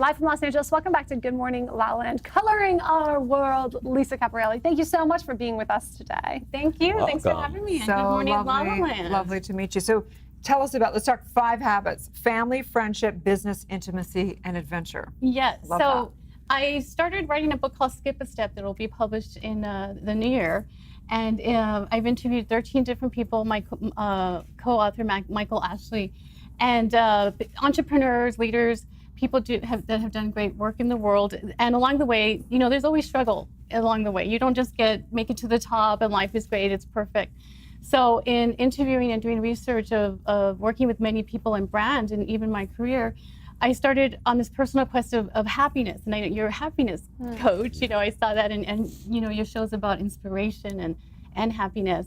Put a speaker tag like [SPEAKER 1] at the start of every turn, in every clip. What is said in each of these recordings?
[SPEAKER 1] Live from Los Angeles, welcome back to Good Morning LaLa and Coloring Our World, Lisa Caprelli. Thank you so much for being with us today.
[SPEAKER 2] Thank you.
[SPEAKER 3] Welcome.
[SPEAKER 2] Thanks for having me.
[SPEAKER 4] So
[SPEAKER 2] Good Morning
[SPEAKER 4] lovely,
[SPEAKER 2] LaLa Land.
[SPEAKER 4] lovely to meet you. So tell us about, let's talk 5 habits: family, friendship, business, intimacy, and adventure.
[SPEAKER 2] Yes.
[SPEAKER 4] Love
[SPEAKER 2] So I started writing a book called Skip a Step that will be published in the new year. And I've interviewed 13 different people, my co-author, Michael Ashley, and entrepreneurs, leaders, people that have done great work in the world. And along the way, you know, there's always struggle along the way. You don't just make it to the top and life is great, it's perfect. So in interviewing and doing research of working with many people in brand and even my career, I started on this personal quest of happiness. And you're a happiness coach, you know, I saw that, and you know, your show's about inspiration and happiness.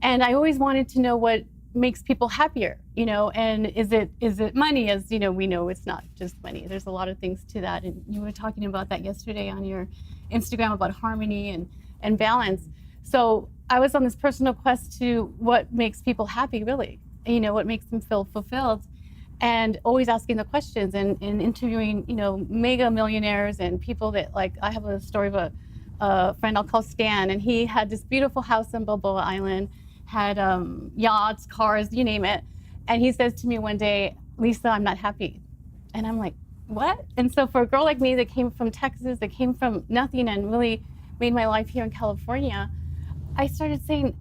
[SPEAKER 2] And I always wanted to know what makes people happier, you know, and is it money? As you know, we know it's not just money. There's a lot of things to that. And you were talking about that yesterday on your Instagram about harmony and balance. So I was on this personal quest to what makes people happy, really, you know, what makes them feel fulfilled, and always asking the questions and interviewing, you know, mega millionaires and people that, like, I have a story of a friend I'll call Stan, and he had this beautiful house on Balboa Island, had yachts, cars, you name it. And he says to me one day, "Lisa, I'm not happy." And I'm like, what? And so for a girl like me that came from Texas, that came from nothing and really made my life here in California, I started saying,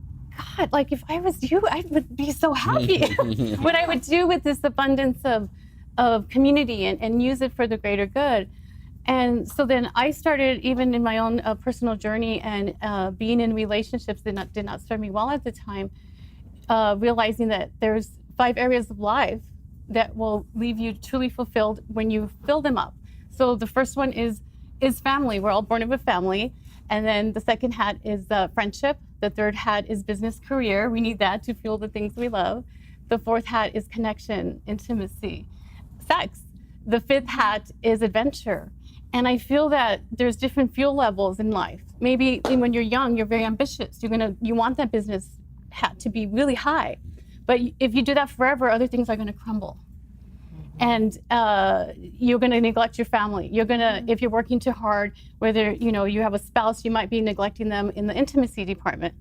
[SPEAKER 2] God, like, if I was you, I would be so happy. What I would do with this abundance of community and use it for the greater good. And so then I started, even in my own personal journey and being in relationships that did not serve me well at the time, realizing that there's 5 areas of life that will leave you truly fulfilled when you fill them up. So the first one is family. We're all born of a family. And then the second hat is friendship. The third hat is business career. We need that to fuel the things we love. The fourth hat is connection, intimacy, sex. The fifth hat is adventure. And I feel that there's different fuel levels in life. Maybe when you're young, you're very ambitious. You want that business hat to be really high. But if you do that forever, other things are going to crumble. And you're going to neglect your family. You're going to, if you're working too hard, whether you know you have a spouse, you might be neglecting them in the intimacy department.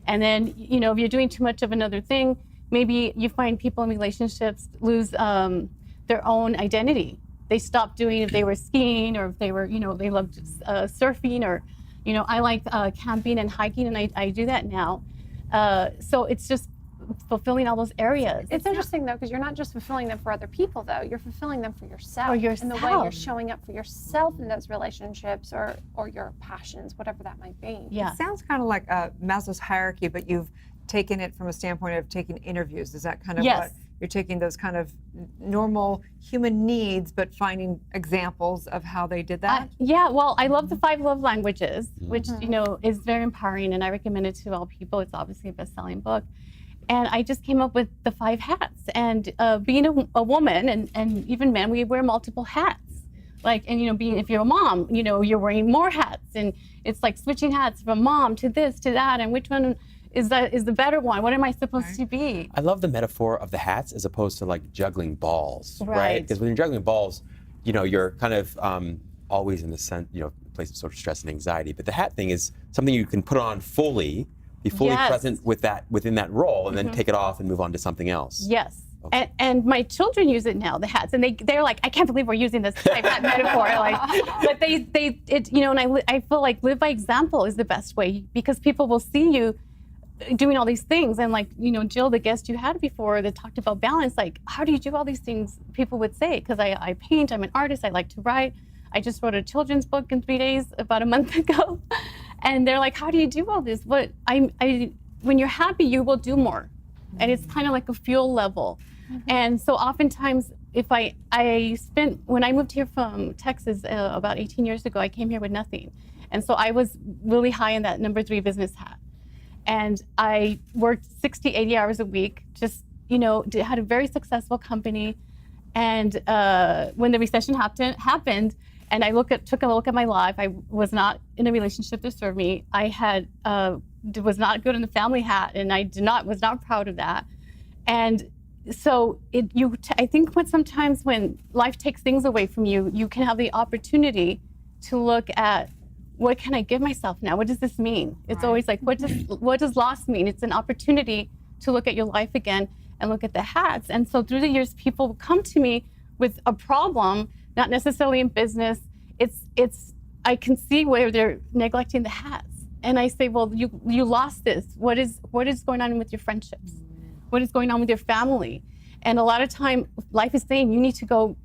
[SPEAKER 2] And then, you know, if you're doing too much of another thing, maybe you find people in relationships lose their own identity. They stop doing if they were skiing, or if they were, you know, they loved surfing, or, you know, I like camping and hiking, and I do that now. So it's just fulfilling all those areas.
[SPEAKER 1] It's interesting, though, because you're not just fulfilling them for other people, though. You're fulfilling them for yourself.
[SPEAKER 2] For yourself.
[SPEAKER 1] And the way you're showing up for yourself in those relationships or your passions, whatever that might be.
[SPEAKER 2] Yeah.
[SPEAKER 4] It sounds kind of like Maslow's hierarchy, but you've taken it from a standpoint of taking interviews. Is that kind of
[SPEAKER 2] Yes.
[SPEAKER 4] what you're taking, those kind of normal human needs, but finding examples of how they did that?
[SPEAKER 2] Yeah, well, I love the 5 love languages, which, you know, is very empowering, and I recommend it to all people. It's obviously a best-selling book. And I just came up with the 5 hats. And being a woman, and even men, we wear multiple hats. Like, and, you know, if you're a mom, you know, you're wearing more hats. And it's like switching hats from mom to this, to that, and which one is the better one? What am I supposed to be?
[SPEAKER 3] I love the metaphor of the hats as opposed to like juggling balls,
[SPEAKER 2] Right.
[SPEAKER 3] Because when you're juggling balls, you know, you're kind of always in the place of sort of stress and anxiety. But the hat thing is something you can put on fully, be fully
[SPEAKER 2] Yes.
[SPEAKER 3] present within that role, and then take it off and move on to something else.
[SPEAKER 2] Yes.
[SPEAKER 3] Okay.
[SPEAKER 2] And my children use it now, the hats, and they're like, I can't believe we're using this type hat metaphor. Like, but it, you know, and I feel like live by example is the best way, because people will see you doing all these things. And like, you know, Jill, the guest you had before that talked about balance, like, how do you do all these things? People would say, because I paint, I'm an artist, I like to write. I just wrote a children's book in 3 days about a month ago. And they're like, how do you do all this? When you're happy, you will do more. And it's kind of like a fuel level. And so oftentimes, when I moved here from Texas about 18 years ago, I came here with nothing. And so I was really high in that number 3 business hat. And I worked 60, 80 hours a week, just, you know, had a very successful company. And when the recession happened, and I took a look at my life, I was not in a relationship that served me. I was not good in the family hat, and was not proud of that. And so I think sometimes when life takes things away from you, you can have the opportunity to look at, what can I give myself now? What does this mean? It's always like, what does loss mean? It's an opportunity to look at your life again and look at the hats. And so through the years, people come to me with a problem, not necessarily in business. I can see where they're neglecting the hats. And I say, well, you lost this. What is going on with your friendships? What is going on with your family? And a lot of time, life is saying you need to go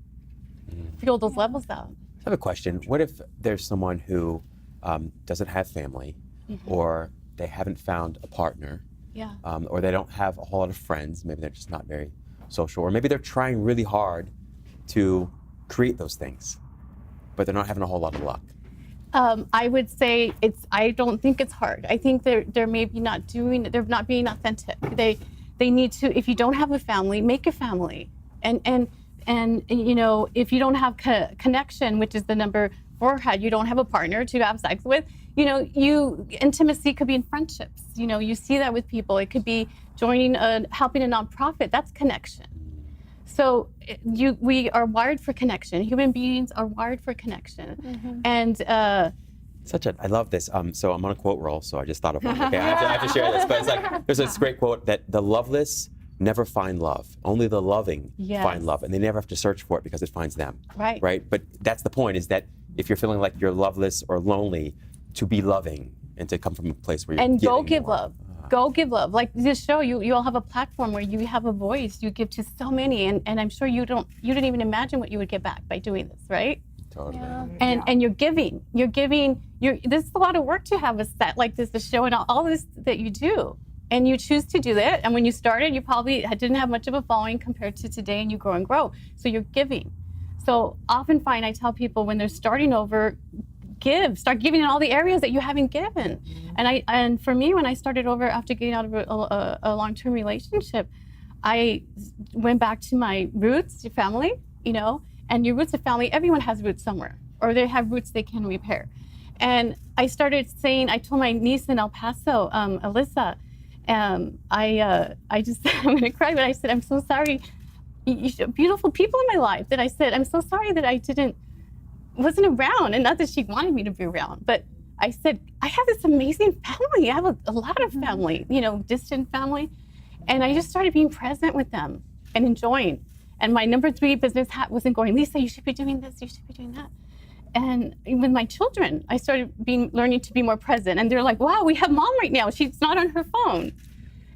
[SPEAKER 2] feel those levels out.
[SPEAKER 3] I have a question. What if there's someone who doesn't have family, or they haven't found a partner, or they don't have a whole lot of friends, maybe they're just not very social, or maybe they're trying really hard to create those things, but they're not having a whole lot of luck?
[SPEAKER 2] I would say I don't think it's hard. I think they're maybe they're not being authentic. They need to, if you don't have a family, make a family. And you know, if you don't have connection, which is the number 4 hat, you don't have a partner to have sex with, you know, intimacy could be in friendships. You know, you see that with people. It could be helping a nonprofit. That's connection. So we are wired for connection. Human beings are wired for connection. And
[SPEAKER 3] I love this. So I'm on a quote roll, so I just thought of one. Okay, I have to share this. But it's like, there's this great quote that the loveless never find love. Only the loving find love, and they never have to search for it because it finds them.
[SPEAKER 2] Right.
[SPEAKER 3] Right. But that's the point, is that if you're feeling like you're loveless or lonely, to be loving and to come from a place where you're
[SPEAKER 2] and
[SPEAKER 3] giving
[SPEAKER 2] go give
[SPEAKER 3] more.
[SPEAKER 2] love. Go give love. Like this show, you all have a platform where you have a voice. You give to so many, and I'm sure you didn't even imagine what you would get back by doing this, right?
[SPEAKER 3] Totally.
[SPEAKER 1] Yeah.
[SPEAKER 2] And you're giving. This is a lot of work to have a set like this, a show, and all this that you do. And you choose to do that. And when you started, you probably didn't have much of a following compared to today, and you grow and grow. So you're giving. So often I tell people when they're starting over, start giving in all the areas that you haven't given. And for me, when I started over after getting out of a long-term relationship, I went back to my roots, your family, you know, and your roots of family, everyone has roots somewhere, or they have roots they can repair. And I started saying, I told my niece in El Paso, Alyssa, I'm gonna cry, but I said, I'm so sorry. Beautiful people in my life that I said, I'm so sorry that I wasn't around, and not that she wanted me to be around, but I said, I have this amazing family. I have a lot of family, you know, distant family. And I just started being present with them and enjoying. And my number 3 business hat wasn't going, Lisa, you should be doing this, you should be doing that. And with my children, I started learning to be more present. And they're like, wow, we have mom right now. She's not on her phone,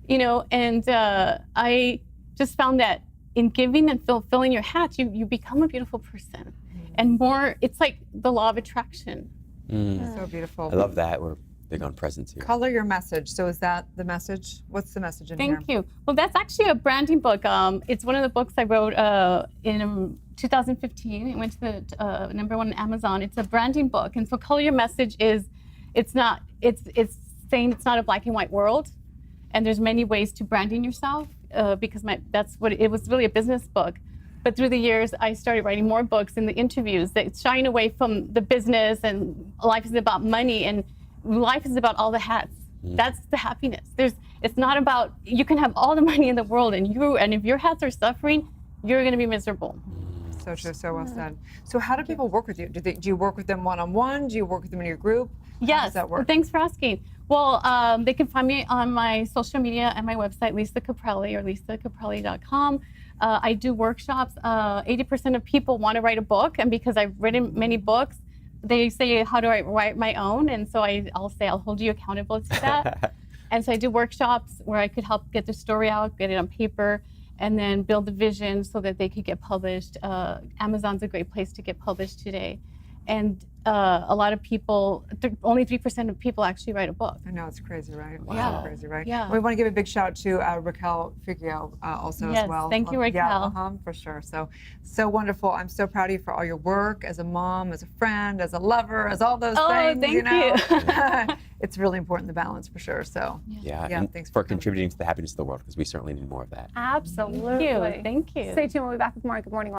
[SPEAKER 2] you know. And I just found that in giving and fulfilling your hats, you become a beautiful person. And more, it's like the law of attraction.
[SPEAKER 4] So beautiful.
[SPEAKER 3] I love that. We're big on presence here.
[SPEAKER 4] Color your message. So is that the message? What's the message in here?
[SPEAKER 2] Thank you. Well, that's actually a branding book. It's one of the books I wrote in 2015. It went to the #1 on Amazon. It's a branding book. And so Color Your Message it's saying it's not a black and white world. And there's many ways to branding yourself because it was really a business book. But through the years, I started writing more books in the interviews that shying away from the business, and life is about money, and life is about all the hats. That's the happiness. It's not about, you can have all the money in the world, and if your hats are suffering, you're going to be miserable.
[SPEAKER 4] So true, so well said. So how do people work with you? Do you work with them one-on-one? Do you work with them in your group? How
[SPEAKER 2] Yes,
[SPEAKER 4] does that work?
[SPEAKER 2] thanks for asking. Well, they can find me on my social media and my website, Lisa Caprelli, or lisacaprelli.com. I do workshops. 80% of people want to write a book, and because I've written many books, they say, how do I write my own? And so I'll say, I'll hold you accountable to that. And so I do workshops where I could help get the story out, get it on paper, and then build the vision so that they could get published. Amazon's a great place to get published today. And a lot of people, only 3% of people actually write a book.
[SPEAKER 4] I know, it's crazy, right?
[SPEAKER 2] Wow.
[SPEAKER 4] It's crazy, right?
[SPEAKER 2] Yeah.
[SPEAKER 4] We want to give a big shout out to Raquel Figueroa also
[SPEAKER 2] Yes,
[SPEAKER 4] as well.
[SPEAKER 2] thank you,
[SPEAKER 4] Yeah,
[SPEAKER 2] Raquel.
[SPEAKER 4] for sure. So wonderful. I'm so proud of you for all your work as a mom, as a friend, as a lover, as all those things.
[SPEAKER 2] Thank
[SPEAKER 4] you know?
[SPEAKER 2] you.
[SPEAKER 4] It's really important, the balance, for sure. So
[SPEAKER 3] Yeah,
[SPEAKER 4] Yeah,
[SPEAKER 3] and
[SPEAKER 4] thanks
[SPEAKER 3] for
[SPEAKER 4] for coming.
[SPEAKER 3] contributing to the happiness of the world, because we certainly need more of that.
[SPEAKER 1] Absolutely.
[SPEAKER 2] Thank you.
[SPEAKER 1] Stay tuned. We'll be back with more Good Morning.